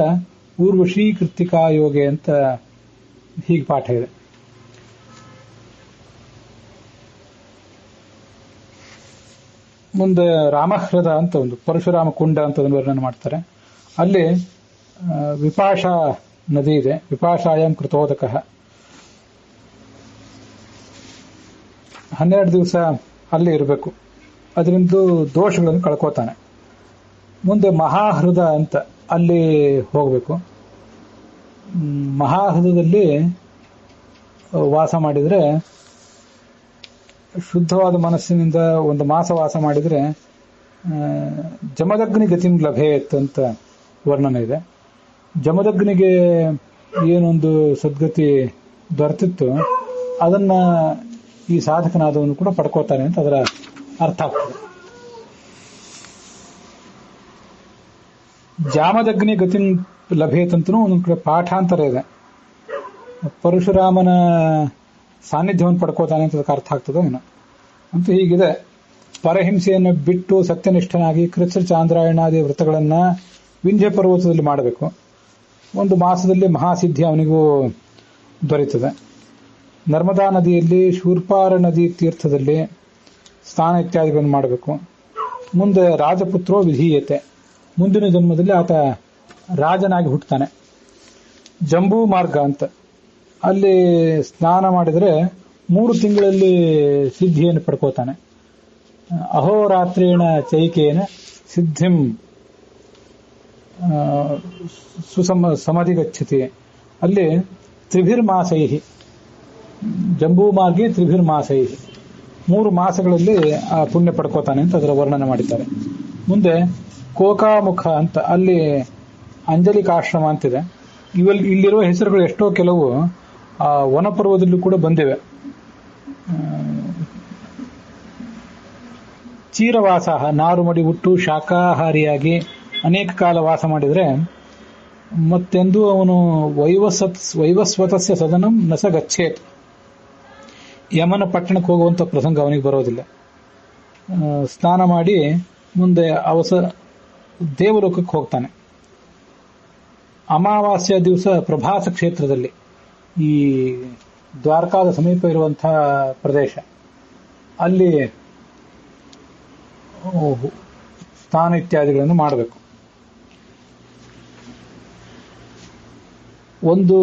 A: ಊರ್ವಶಿ ಕೃತ್ತಿಕಾ ಯೋಗೆ ಅಂತ ಹೀಗೆ ಪಾಠ ಇದೆ. ಮುಂದೆ ರಾಮಹೃದ ಅಂತ ಒಂದು ಪರಶುರಾಮ ಕುಂಡ ಅಂತ ವರ್ಣನೆ ಮಾಡ್ತಾರೆ. ಅಲ್ಲಿ ವಿಪಾಶಾ ನದಿ ಇದೆ. ವಿಪಾಶಾಯಂ ಕೃತೋದಕ 12 ದಿವಸ ಅಲ್ಲಿ ಇರಬೇಕು. ಅದರಿಂದ ದೋಷಗಳನ್ನು ಕಳ್ಕೋತಾನೆ. ಮುಂದೆ ಮಹಾಹೃದ ಅಂತ ಅಲ್ಲಿ ಹೋಗಬೇಕು. ಮಹಾಹೃದದಲ್ಲಿ ವಾಸ ಮಾಡಿದರೆ, ಶುದ್ಧವಾದ ಮನಸ್ಸಿನಿಂದ ಒಂದು ಮಾಸ ವಾಸ ಮಾಡಿದರೆ ಜಮದಗ್ನಿ ಗತಿಂ ಲಭೇತ್ ಅಂತ ವರ್ಣನೆ ಇದೆ. ಜಮದಗ್ನಿಗೆ ಏನೊಂದು ಸದ್ಗತಿ ದೊರೆತಿತ್ತು ಅದನ್ನ ಈ ಸಾಧಕನಾದವನು ಕೂಡ ಪಡ್ಕೋತಾನೆ ಅಂತ ಅದರ ಅರ್ಥ ಆಗ್ತದೆ. ಜಾಮದಗ್ನಿ ಗತಿಂ ಲಭೇತ್ ಅಂತನೂ ಒಂದೊಂದು ಕಡೆ ಪಾಠಾಂತರ ಇದೆ. ಪರಶುರಾಮನ ಸಾನ್ನಿಧ್ಯವನ್ನು ಪಡ್ಕೋತಾನೆ ಅಂತ ಅದಕ್ಕೆ ಅರ್ಥ ಆಗ್ತದೋ ಏನೋ. ಅಂತೂ ಹೀಗಿದೆ. ಪರಹಿಂಸೆಯನ್ನು ಬಿಟ್ಟು ಸತ್ಯನಿಷ್ಠನಾಗಿ ಕೃಚ್ಛ ಚಾಂದ್ರಾಯಣಾದಿ ವ್ರತಗಳನ್ನ ವಿಂಧ್ಯ ಪರ್ವತದಲ್ಲಿ ಮಾಡಬೇಕು. ಒಂದು ಮಾಸದಲ್ಲಿ ಮಹಾಸಿದ್ಧಿ ಅವನಿಗೂ ದೊರೆಯುತ್ತದೆ. ನರ್ಮದಾ ನದಿಯಲ್ಲಿ ಶೂರ್ಪಾರ ನದಿ ತೀರ್ಥದಲ್ಲಿ ಸ್ನಾನ ಇತ್ಯಾದಿಗಳನ್ನು ಮಾಡಬೇಕು. ಮುಂದೆ ರಾಜಪುತ್ರೋ ವಿಧೀಯತೆ, ಮುಂದಿನ ಜನ್ಮದಲ್ಲಿ ಆತ ರಾಜನಾಗಿ ಹುಟ್ಟುತ್ತಾನೆ. ಜಂಬೂ ಮಾರ್ಗ ಅಂತ ಅಲ್ಲಿ ಸ್ನಾನ ಮಾಡಿದರೆ 3 ತಿಂಗಳಲ್ಲಿ ಸಿದ್ಧಿಯನ್ನು ಪಡ್ಕೋತಾನೆ. ಅಹೋರಾತ್ರೇಣ ಚೈಕೇನ ಸಿದ್ಧಿಂ ಸಮಧಿಗಚ್ಚತಿ. ಅಲ್ಲಿ ತ್ರಿಭಿರ್ಮಾಸೈ, ಜಂಬೂ ಮಾರ್ಗೆ ತ್ರಿಭಿರ್ಮಾಸೈ, 3 ಮಾಸಗಳಲ್ಲಿ ಆ ಪುಣ್ಯ ಪಡ್ಕೋತಾನೆ ಅಂತ ಅದರ ವರ್ಣನೆ ಮಾಡಿದ್ದಾರೆ. ಮುಂದೆ ಕೋಕಾಮುಖ ಅಂತ ಅಲ್ಲಿ ಅಂಜಲಿಕಾಶ್ರಮ ಅಂತಿದೆ. ಇಲ್ಲಿರುವ ಹೆಸರುಗಳು ಎಷ್ಟೋ ಕೆಲವು ಆ ವನಪರ್ವದಲ್ಲೂ ಕೂಡ ಬಂದಿವೆ. ಚೀರವಾಸ, ನಾರುಮಡಿ ಉಟ್ಟು ಶಾಕಾಹಾರಿಯಾಗಿ ಅನೇಕ ಕಾಲ ವಾಸ ಮಾಡಿದರೆ ಮತ್ತೆಂದೂ ಅವನು ವೈವಸ್ವತಸ್ಯ ಸದನಂ ನಸ ಗಚ್ಚೇತ್, ಯಮನ ಪಟ್ಟಣಕ್ಕೆ ಹೋಗುವಂತ ಪ್ರಸಂಗ ಅವನಿಗೆ ಬರೋದಿಲ್ಲ. ಸ್ನಾನ ಮಾಡಿ ಮುಂದೆ ದೇವಲೋಕಕ್ಕೆ ಹೋಗ್ತಾನೆ. ಅಮಾವಾಸ್ಯ ದಿವಸ ಪ್ರಭಾಸ ಕ್ಷೇತ್ರದಲ್ಲಿ, ಈ ದ್ವಾರಕಾದ ಸಮೀಪ ಇರುವಂತಹ ಪ್ರದೇಶ, ಅಲ್ಲಿ ಸ್ನಾನ ಇತ್ಯಾದಿಗಳನ್ನು ಮಾಡಬೇಕು. ಒಂದು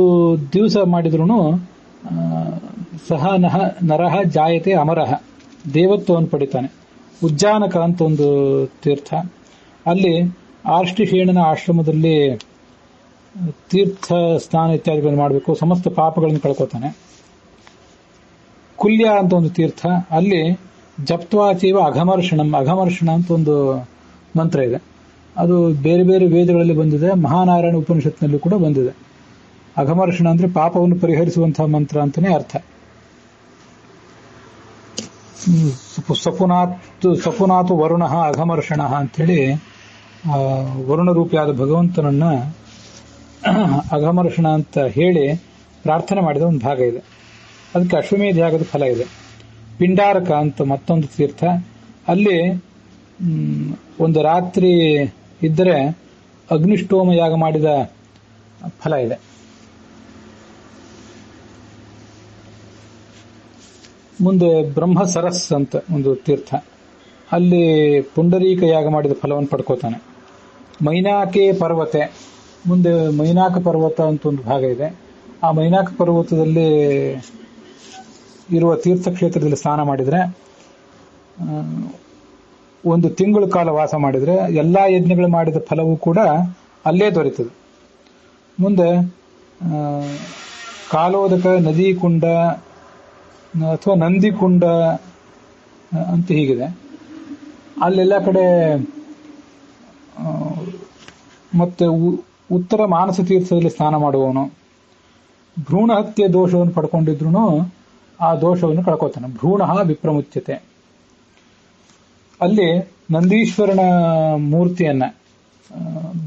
A: ದಿವಸ ಮಾಡಿದ್ರೂ ಸಹ ನರಹ ಜಾಯತೆ ಅಮರಹ, ದೇವತ್ವವನ್ನು ಪಡಿತಾನೆ. ಉಜ್ಜಾನಕ ಅಂತ ಒಂದು ತೀರ್ಥ, ಅಲ್ಲಿ ಆರ್ಷ್ಟಿಶೇಣನ ಆಶ್ರಮದಲ್ಲಿ ತೀರ್ಥ ಸ್ನಾನ ಇತ್ಯಾದಿಗಳನ್ನು ಮಾಡಬೇಕು. ಸಮಸ್ತ ಪಾಪಗಳನ್ನು ಕಳ್ಕೋತಾನೆ. ಕುಲ್ಯ ಅಂತ ಒಂದು ತೀರ್ಥ, ಅಲ್ಲಿ ಜಪ್ತ್ವಾಚೀವ ಅಘಮರ್ಷಣಂ, ಅಘಮರ್ಷಣ ಅಂತ ಒಂದು ಮಂತ್ರ ಇದೆ. ಅದು ಬೇರೆ ಬೇರೆ ವೇದಗಳಲ್ಲಿ ಬಂದಿದೆ. ಮಹಾನಾರಾಯಣ ಉಪನಿಷತ್ನಲ್ಲಿ ಕೂಡ ಬಂದಿದೆ. ಅಘಮರ್ಷಣ ಅಂದ್ರೆ ಪಾಪವನ್ನು ಪರಿಹರಿಸುವಂತಹ ಮಂತ್ರ ಅಂತಾನೆ ಅರ್ಥ. ಸಪುನಾತು ವರುಣ ಅಘಮರ್ಷಣ ಅಂತೇಳಿ ವರುಣ ರೂಪಿಯಾದ ಭಗವಂತನನ್ನ ಅಘಮರ್ಷಣ ಅಂತ ಹೇಳಿ ಪ್ರಾರ್ಥನೆ ಮಾಡಿದ ಒಂದು ಭಾಗ ಇದೆ. ಅದಕ್ಕೆ ಅಶ್ವಮೇಧ ಯಾಗದ ಫಲ ಇದೆ. ಪಿಂಡಾರಕ ಅಂತ ಮತ್ತೊಂದು ತೀರ್ಥ, ಅಲ್ಲಿ ಒಂದು ರಾತ್ರಿ ಇದ್ದರೆ ಅಗ್ನಿಷ್ಠೋಮ ಯಾಗ ಮಾಡಿದ ಫಲ ಇದೆ. ಮುಂದೆ ಬ್ರಹ್ಮ ಸರಸ್ ಅಂತ ಒಂದು ತೀರ್ಥ, ಅಲ್ಲಿ ಪುಂಡರೀಕ ಯಾಗ ಮಾಡಿದ ಫಲವನ್ನು ಪಡ್ಕೋತಾನೆ. ಮೈನಾಕೆ ಪರ್ವತೆ, ಮುಂದೆ ಮೈನಾಕ ಪರ್ವತ ಅಂತ ಒಂದು ಭಾಗ ಇದೆ. ಆ ಮೈನಾಕ ಪರ್ವತದಲ್ಲಿ ಇರುವ ತೀರ್ಥಕ್ಷೇತ್ರದಲ್ಲಿ ಸ್ನಾನ ಮಾಡಿದರೆ, 1 ತಿಂಗಳ ಕಾಲ ವಾಸ ಮಾಡಿದರೆ ಎಲ್ಲಾ ಯಜ್ಞಗಳು ಮಾಡಿದ ಫಲವೂ ಕೂಡ ಅಲ್ಲೇ ದೊರೆಯುತ್ತದೆ. ಮುಂದೆ ಕಾಲೋದಕ ನದಿ ಕುಂಡ ಅಥವಾ ನಂದಿ ಕುಂಡ ಅಂತ ಹೀಗಿದೆ. ಅಲ್ಲೆಲ್ಲ ಕಡೆ ಮತ್ತೆ ಉತ್ತರ ಮಾನಸ ತೀರ್ಥದಲ್ಲಿ ಸ್ನಾನ ಮಾಡುವವನು ಭ್ರೂಣ ಹತ್ಯೆ ದೋಷವನ್ನು ಪಡ್ಕೊಂಡಿದ್ರು ಆ ದೋಷವನ್ನು ಕಳ್ಕೋತಾನೆ. ಭ್ರೂಣ ವಿಪ್ರಮುಚ್ಯತೆ. ಅಲ್ಲಿ ನಂದೀಶ್ವರನ ಮೂರ್ತಿಯನ್ನ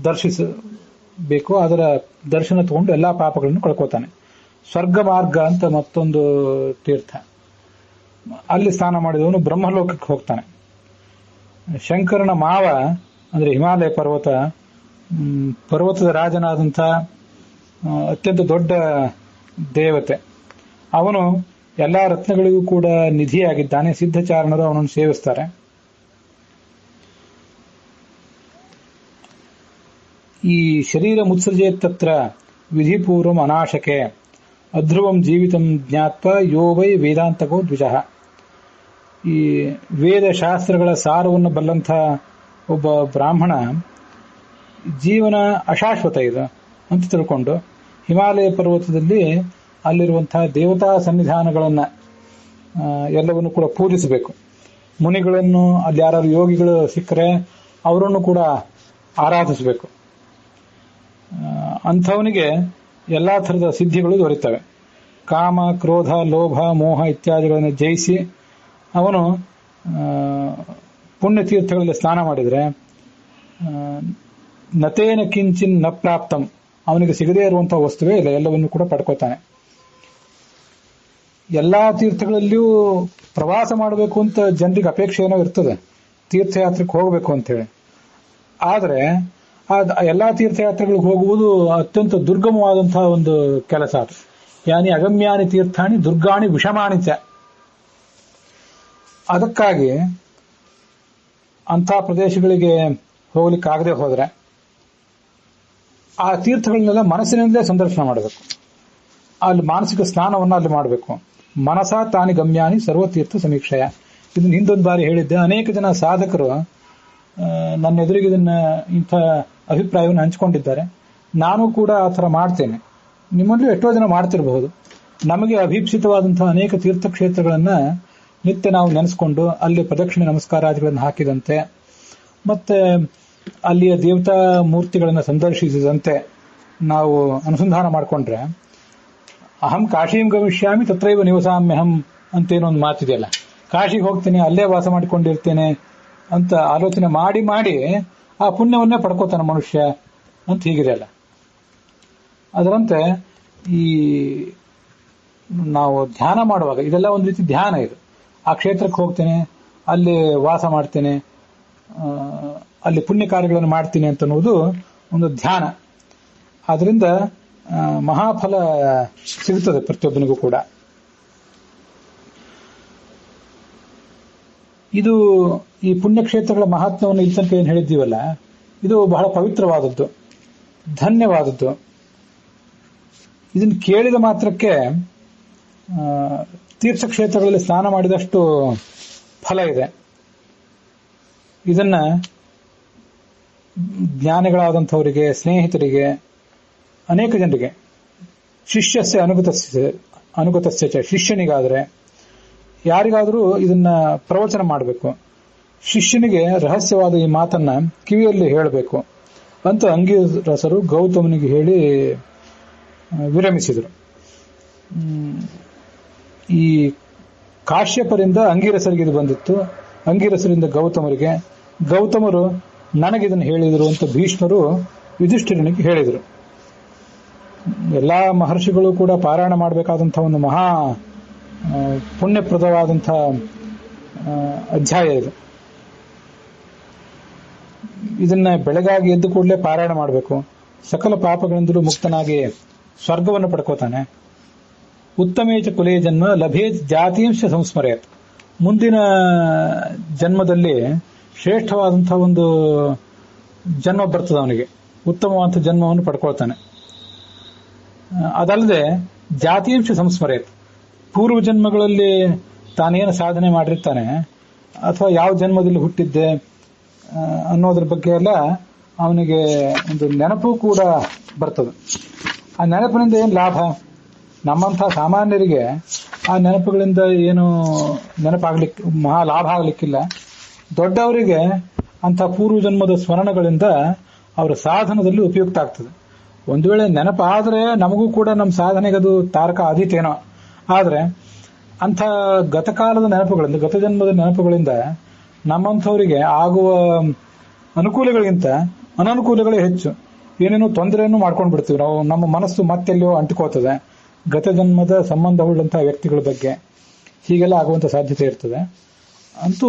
A: ದರ್ಶಿಸಬೇಕು. ಅದರ ದರ್ಶನ ತಗೊಂಡು ಎಲ್ಲಾ ಪಾಪಗಳನ್ನು ಕಳ್ಕೋತಾನೆ. ಸ್ವರ್ಗ ಮಾರ್ಗ ಅಂತ ಮತ್ತೊಂದು ತೀರ್ಥ, ಅಲ್ಲಿ ಸ್ನಾನ ಮಾಡಿದವನು ಬ್ರಹ್ಮಲೋಕಕ್ಕೆ ಹೋಗ್ತಾನೆ. ಶಂಕರನ ಮಾವ ಅಂದ್ರೆ ಹಿಮಾಲಯ ಪರ್ವತದ ರಾಜನಾದಂಥ ಅತ್ಯಂತ ದೊಡ್ಡ ದೇವತೆ. ಅವನು ಎಲ್ಲಾ ರತ್ನಗಳಿಗೂ ಕೂಡ ನಿಧಿಯಾಗಿದ್ದಾನೆ. ಸಿದ್ಧಚಾರಣರು ಅವನನ್ನು ಸೇವಿಸ್ತಾರೆ. ಈ ಶರೀರ ಮುತ್ಸೃಜೇತ್ತತ್ರ ವಿಧಿಪೂರ್ವಂ ಅನಾಶಕೆ ಅಧ್ರುವಂ ಜೀವಿತಂ ಜ್ಞಾತ್ವ ಯೋ ವೈ ವೇದಾಂತಕೋ ದ್ವಿಜಃ. ಈ ವೇದ ಶಾಸ್ತ್ರಗಳ ಸಾರವನ್ನು ಬಲ್ಲಂಥ ಒಬ್ಬ ಬ್ರಾಹ್ಮಣ ಜೀವನ ಅಶಾಶ್ವತ ಇದೆ ಅಂತ ತಿಳ್ಕೊಂಡು ಹಿಮಾಲಯ ಪರ್ವತದಲ್ಲಿ ಅಲ್ಲಿರುವಂತಹ ದೇವತಾ ಸನ್ನಿಧಾನಗಳನ್ನ ಎಲ್ಲವನ್ನು ಕೂಡ ಪೂಜಿಸಬೇಕು. ಮುನಿಗಳನ್ನು, ಅಲ್ಲಿ ಯಾರು ಯೋಗಿಗಳು ಸಿಕ್ಕರೆ ಅವರನ್ನು ಕೂಡ ಆರಾಧಿಸಬೇಕು. ಅಂಥವನಿಗೆ ಎಲ್ಲಾ ಥರದ ಸಿದ್ಧಿಗಳು ದೊರೆತವೆ. ಕಾಮ, ಕ್ರೋಧ, ಲೋಭ, ಮೋಹ ಇತ್ಯಾದಿಗಳನ್ನು ಜಯಿಸಿ ಅವನು ಪುಣ್ಯತೀರ್ಥಗಳಲ್ಲಿ ಸ್ನಾನ ಮಾಡಿದರೆ ನತೇನ ಕಿಂಚಿನ್ ನ ಪ್ರಾಪ್ತಂ, ಅವನಿಗೆ ಸಿಗದೇ ಇರುವಂತಹ ವಸ್ತುವೇ ಇಲ್ಲ, ಎಲ್ಲವನ್ನು ಕೂಡ ಪಡ್ಕೋತಾನೆ. ಎಲ್ಲಾ ತೀರ್ಥಗಳಲ್ಲಿಯೂ ಪ್ರವಾಸ ಮಾಡಬೇಕು ಅಂತ ಜನರಿಗೆ ಅಪೇಕ್ಷೆ ಏನೋ ಇರ್ತದೆ, ತೀರ್ಥಯಾತ್ರೆಗೆ ಹೋಗಬೇಕು ಅಂತೇಳಿ. ಆದರೆ ಎಲ್ಲಾ ತೀರ್ಥಯಾತ್ರೆಗಳಿಗೆ ಹೋಗುವುದು ಅತ್ಯಂತ ದುರ್ಗಮವಾದಂತಹ ಒಂದು ಕೆಲಸ. ಯಾನಿ ಅಗಮ್ಯಾನಿ ತೀರ್ಥಾಣಿ ದುರ್ಗಾಣಿ ವಿಷಮಾಣಿ ಚ. ಅದಕ್ಕಾಗಿ ಅಂಥ ಪ್ರದೇಶಗಳಿಗೆ ಹೋಗ್ಲಿಕ್ಕಾಗದೆ ಹೋದ್ರೆ ಆ ತೀರ್ಥಗಳನ್ನೆಲ್ಲ ಮನಸ್ಸಿನಿಂದಲೇ ಸಂದರ್ಶನ ಮಾಡಬೇಕು. ಅಲ್ಲಿ ಮಾನಸಿಕ ಸ್ನಾನವನ್ನು ಅಲ್ಲಿ ಮಾಡಬೇಕು. ಮನಸ ತಾನಿ ಗಮ್ಯಾನಿ ಸರ್ವತೀರ್ಥ ಸಮೀಕ್ಷೆಯ. ಇದನ್ನ ಹಿಂದೊಂದು ಬಾರಿ ಹೇಳಿದ್ದೆ. ಅನೇಕ ಜನ ಸಾಧಕರು ನನ್ನ ಎದುರಿಗೆ ಇದನ್ನ ಇಂಥ ಅಭಿಪ್ರಾಯವನ್ನು ಹಂಚಿಕೊಂಡಿದ್ದಾರೆ. ನಾನು ಕೂಡ ಆ ಥರ ಮಾಡ್ತೇನೆ. ನಿಮ್ಮಲ್ಲೂ ಎಷ್ಟೋ ಜನ ಮಾಡ್ತಿರಬಹುದು. ನಮಗೆ ಅಭೀಪ್ಸಿತವಾದಂತಹ ಅನೇಕ ತೀರ್ಥಕ್ಷೇತ್ರಗಳನ್ನ ನಿತ್ಯ ನಾವು ನೆನೆಸ್ಕೊಂಡು ಅಲ್ಲಿ ಪ್ರದಕ್ಷಿಣೆ ನಮಸ್ಕಾರಾದಿಗಳನ್ನು ಹಾಕಿದಂತೆ ಮತ್ತೆ ಅಲ್ಲಿಯ ದೇವತಾ ಮೂರ್ತಿಗಳನ್ನು ಸಂದರ್ಶಿಸಿದಂತೆ ನಾವು ಅನುಸಂಧಾನ ಮಾಡಿಕೊಂಡ್ರೆ ಅಹಂ ಕಾಶೀಂ ಗಮಿಷ್ಯಾಮಿ ತತ್ರೈವ ನಿವಸಾಮ್ಯಹಂ ಅಂತೇನೋ ಒಂದು ಮಾತಿದೆಯಲ್ಲ, ಕಾಶಿಗೆ ಹೋಗ್ತೇನೆ ಅಲ್ಲೇ ವಾಸ ಮಾಡಿಕೊಂಡಿರ್ತೇನೆ ಅಂತ ಆಲೋಚನೆ ಮಾಡಿ ಮಾಡಿ ಆ ಪುಣ್ಯವನ್ನೇ ಪಡ್ಕೋತಾನೆ ಮನುಷ್ಯ ಅಂತ ಹೀಗಿದೆಯಲ್ಲ. ಅದರಂತೆ ಈ ನಾವು ಧ್ಯಾನ ಮಾಡುವಾಗ ಇದೆಲ್ಲ ಒಂದು ರೀತಿ ಧ್ಯಾನ. ಇದು ಆ ಕ್ಷೇತ್ರಕ್ಕೆ ಹೋಗ್ತೇನೆ, ಅಲ್ಲಿ ವಾಸ ಮಾಡ್ತೇನೆ, ಅಲ್ಲಿ ಪುಣ್ಯ ಕಾರ್ಯಗಳನ್ನು ಮಾಡ್ತೀನಿ ಅಂತ ಅನ್ನೋದು ಒಂದು ಧ್ಯಾನ. ಆದ್ರಿಂದ ಮಹಾಫಲ ಸಿಗುತ್ತದೆ ಪ್ರತಿಯೊಬ್ಬನಿಗೂ ಕೂಡ. ಇದು ಈ ಪುಣ್ಯಕ್ಷೇತ್ರಗಳ ಮಹಾತ್ಮವನ್ನು ಇಲ್ಲಿ ತನಕ ಏನು ಹೇಳಿದ್ದೀವಲ್ಲ, ಇದು ಬಹಳ ಪವಿತ್ರವಾದದ್ದು, ಧನ್ಯವಾದದ್ದು. ಇದನ್ನು ಕೇಳಿದ ಮಾತ್ರಕ್ಕೆ ತೀರ್ಥಕ್ಷೇತ್ರಗಳಲ್ಲಿ ಸ್ನಾನ ಮಾಡಿದಷ್ಟು ಫಲ ಇದೆ. ಇದನ್ನ ಜ್ಞಾನಿಗಳಾದಂಥವರಿಗೆ, ಸ್ನೇಹಿತರಿಗೆ, ಅನೇಕ ಜನರಿಗೆ, ಶಿಷ್ಯಸ್ಯ ಅನುಗತಸ್ಯ ಶಿಷ್ಯನಿಗಾದರೆ ಯಾರಿಗಾದರೂ ಇದನ್ನ ಪ್ರವಚನ ಮಾಡಬೇಕು. ಶಿಷ್ಯನಿಗೆ ರಹಸ್ಯವಾದ ಈ ಮಾತನ್ನ ಕಿವಿಯಲ್ಲಿ ಹೇಳಬೇಕು ಅಂತ ಅಂಗೀರಸರು ಗೌತಮನಿಗೆ ಹೇಳಿ ವಿರಮಿಸಿದರು. ಈ ಕಾಶ್ಯಪರಿಂದ ಅಂಗೀರಸರಿಗೆ ಇದು ಬಂದಿತ್ತು, ಅಂಗೀರಸರಿಂದ ಗೌತಮರಿಗೆ, ಗೌತಮರು ನನಗಿದನ್ನು ಹೇಳಿದರು ಅಂತ ಭೀಷ್ಮರು ಯುಧಿಷ್ಠಿರನಿಗೆ ಹೇಳಿದರು. ಎಲ್ಲಾ ಮಹರ್ಷಿಗಳು ಕೂಡ ಪಾರಾಯಣ ಮಾಡಬೇಕಾದಂತಹ ಒಂದು ಮಹಾ ಪುಣ್ಯಪ್ರದವಾದಂತಹ ಅಧ್ಯಾಯ ಇದು. ಇದನ್ನ ಬೆಳಗಾಗಿ ಎದ್ದು ಕೂಡಲೇ ಪಾರಾಯಣ ಮಾಡಬೇಕು. ಸಕಲ ಪಾಪಗಳಿಂದಲೂ ಮುಕ್ತನಾಗಿ ಸ್ವರ್ಗವನ್ನು ಪಡ್ಕೋತಾನೆ. ಉತ್ತಮೇಚ ಕುಲೇ ಜನ್ಮ ಲಭೇತ್ ಜಾತೀಂಶ ಸಂಸ್ಮರೇತ್. ಮುಂದಿನ ಜನ್ಮದಲ್ಲಿ ಶ್ರೇಷ್ಠವಾದಂತಹ ಒಂದು ಜನ್ಮ ಬರ್ತದೆ ಅವನಿಗೆ, ಉತ್ತಮವಾದಂಥ ಜನ್ಮವನ್ನು ಪಡ್ಕೊಳ್ತಾನೆ. ಅದಲ್ಲದೆ ಜಾತೀಂಶ ಸಂಸ್ಮರೇತ್, ಪೂರ್ವ ಜನ್ಮಗಳಲ್ಲಿ ತಾನೇನು ಸಾಧನೆ ಮಾಡಿರ್ತಾನೆ ಅಥವಾ ಯಾವ ಜನ್ಮದಲ್ಲಿ ಹುಟ್ಟಿದ್ದೆ ಅನ್ನೋದ್ರ ಬಗ್ಗೆ ಎಲ್ಲ ಅವನಿಗೆ ಒಂದು ನೆನಪು ಕೂಡ ಬರ್ತದೆ. ಆ ನೆನಪಿನಿಂದ ಏನು ಲಾಭ? ನಮ್ಮಂಥ ಸಾಮಾನ್ಯರಿಗೆ ಆ ನೆನಪುಗಳಿಂದ ಏನು ನೆನಪಾಗ್ಲಿಕ್ಕೆ, ಮಹಾ ಲಾಭ ಆಗ್ಲಿಕ್ಕಿಲ್ಲ. ದೊಡ್ಡವರಿಗೆ ಅಂಥ ಪೂರ್ವ ಜನ್ಮದ ಸ್ಮರಣಗಳಿಂದ ಅವರ ಸಾಧನದಲ್ಲಿ ಉಪಯುಕ್ತ ಆಗ್ತದೆ. ಒಂದು ವೇಳೆ ನೆನಪಾದರೆ ನಮಗೂ ಕೂಡ ನಮ್ಮ ಸಾಧನೆಗೆ ಅದು ತಾರಕ ಆದೀತೇನೋ. ಆದರೆ ಅಂಥ ಗತಕಾಲದ ನೆನಪುಗಳಿಂದ, ಗತಜನ್ಮದ ನೆನಪುಗಳಿಂದ ನಮ್ಮಂಥವರಿಗೆ ಆಗುವ ಅನುಕೂಲಗಳಿಗಿಂತ ಅನನುಕೂಲಗಳೇ ಹೆಚ್ಚು. ಏನೇನೋ ತೊಂದರೆಯನ್ನು ಮಾಡ್ಕೊಂಡು ಬಿಡ್ತೀವಿ ನಾವು. ನಮ್ಮ ಮನಸ್ಸು ಮತ್ತೆಲ್ಲೋ ಅಂಟಿಕೋತದೆ ಗತಜನ್ಮದ ಸಂಬಂಧವುಳ್ಳಂತಹ ವ್ಯಕ್ತಿಗಳ ಬಗ್ಗೆ. ಹೀಗೆಲ್ಲ ಆಗುವಂಥ ಸಾಧ್ಯತೆ ಇರ್ತದೆ. ಅಂತೂ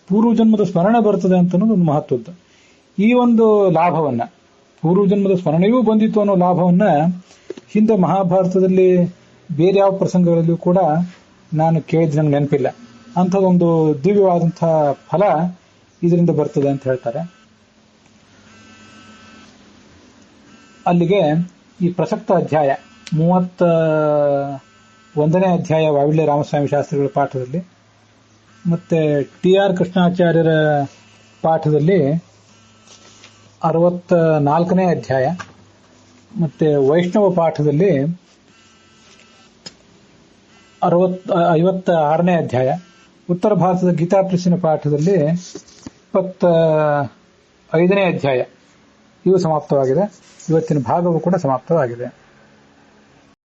A: ಪೂರ್ವಜನ್ಮದ ಸ್ಮರಣೆ ಬರ್ತದೆ ಅಂತ ಅನ್ನೋದು ಒಂದು ಮಹತ್ವದ್ದು. ಈ ಒಂದು ಲಾಭವನ್ನ, ಪೂರ್ವಜನ್ಮದ ಸ್ಮರಣೆಯೂ ಬಂದಿತ್ತು ಅನ್ನೋ ಲಾಭವನ್ನ ಹಿಂದೆ ಮಹಾಭಾರತದಲ್ಲಿ ಬೇರೆ ಯಾವ ಪ್ರಸಂಗಗಳಲ್ಲಿಯೂ ಕೂಡ ನಾನು ಕೇಳಿದ್ರೆ ನಂಗೆ ನೆನಪಿಲ್ಲ. ಅಂಥದ್ದೊಂದು ದಿವ್ಯವಾದಂತಹ ಫಲ ಇದರಿಂದ ಬರ್ತದೆ ಅಂತ ಹೇಳ್ತಾರೆ. ಅಲ್ಲಿಗೆ ಈ ಪ್ರಸಕ್ತ ಅಧ್ಯಾಯ 31ನೇ ಅಧ್ಯಾಯ ವಾವಿಳ್ಯ ರಾಮಸ್ವಾಮಿ ಶಾಸ್ತ್ರಿಗಳ ಪಾಠದಲ್ಲಿ, ಮತ್ತೆ TR ಕೃಷ್ಣಾಚಾರ್ಯರ ಪಾಠದಲ್ಲಿ 64ನೇ ಅಧ್ಯಾಯ, ಮತ್ತೆ ವೈಷ್ಣವ ಪಾಠದಲ್ಲಿ 56ನೇ ಅಧ್ಯಾಯ, ಉತ್ತರ ಭಾರತದ ಗೀತಾ ಪ್ರೆಸ್ಸಿನ ಪಾಠದಲ್ಲಿ 25ನೇ ಅಧ್ಯಾಯ ಇವು ಸಮಾಪ್ತವಾಗಿದೆ. ಇವತ್ತಿನ ಭಾಗವು ಕೂಡ ಸಮಾಪ್ತವಾಗಿದೆ.